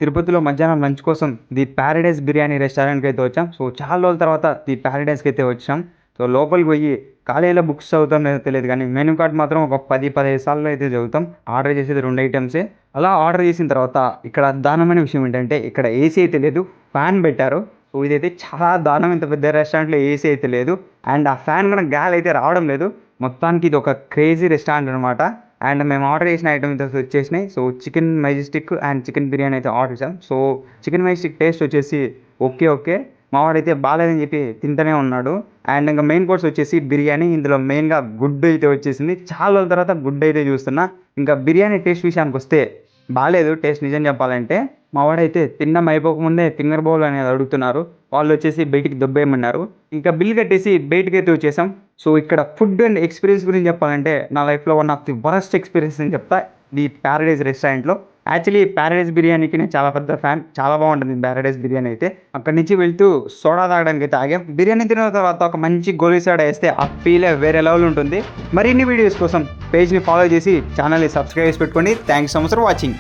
తిరుపతిలో మధ్యాహ్నం లంచ్ కోసం ది ప్యారడైజ్ బిర్యానీ రెస్టారెంట్‌కి అయితే వచ్చాం. సో, చాలా రోజుల తర్వాత ది ప్యారడైజ్‌కి అయితే వచ్చాం. సో, లోపలికి పోయి ఖాళీలో బుక్స్ చదువుతామో లేదో తెలీదు గానీ, మెనూ కార్డ్ మాత్రం ఒక 10, 15 సార్లు అయితే చదువుతాం. ఆర్డర్ చేసేది 2 ఐటెమ్సే. అలా ఆర్డర్ చేసిన తర్వాత ఇక్కడ దారుణమైన విషయం ఏంటంటే, ఇక్కడ ఏసీ అయితే లేదు. ఫ్యాన్ పెట్టారు. సో, ఇదైతే చాలా దారుణం. ఇంత పెద్ద రెస్టారెంట్‌లో ఏసీ అయితే లేదు. అండ్ ఆ ఫ్యాన్ కూడా గాలి అయితే రావడం లేదు. మొత్తానికి ఇది ఒక క్రేజీ రెస్టారెంట్ అనమాట. అండ్ మేము ఆర్డర్ చేసిన ఐటమ్స్ వచ్చేసినాయి. So, chicken Majestic and chicken biryani అయితే ఆర్డర్ చేసాం. సో, చికెన్ మెజెస్టిక్ టేస్ట్ వచ్చేసి ఓకే. మా వాడైతే బాలేదని చెప్పి తింటూనే ఉన్నాడు. అండ్ ఇంక మెయిన్ కోర్స్ వచ్చేసి బిర్యానీ. ఇందులో మెయిన్‌గా గుడ్డు అయితే వచ్చేసింది. చాలా రోజుల తర్వాత గుడ్డు అయితే చూస్తున్నా. ఇంకా బిర్యానీ టేస్ట్ విషయానికొస్తే బాలేదు టేస్ట్ నిజం చెప్పాలంటే. మా వాడైతే తినడం అయిపోకముందే ఫింగర్ బౌల్ అనేది అడుగుతున్నారు. వాళ్ళొచ్చేసి బయటికి దొబ్బేయమన్నారు. ఇంకా బిల్ కట్టేసి బయటికైతే వచ్చేసాం. సో, ఇక్కడ ఫుడ్ అండ్ ఎక్స్‌పీరియన్స్ గురించి చెప్పాలంటే నా లైఫ్‌లో one of the worst experience అని చెప్తా. ది ప్యారడైజ్ రెస్టారెంట్‌లో. యాక్చువల్లీ ప్యారడైజ్ బిర్యానీకి నేను చాలా పెద్ద ఫ్యాన్. చాలా బాగుంటుంది ప్యారడైజ్ బిర్యానీ అయితే. అక్కడి నుంచి వెళ్తూ సోడా తాగడానికైతే ఆగాం. బిర్యానీ తిన్న తర్వాత ఒక మంచి గోలీ సోడా ఏస్తే ఆ ఫీలే వేరే లెవెల్ ఉంటుంది. మరిన్ని వీడియోస్ కోసం పేజ్‌ని ఫాలో చేసి ఛానల్‌ని సబ్స్క్రైబ్ చేసి పెట్టుకోండి. Thanks so much for watching.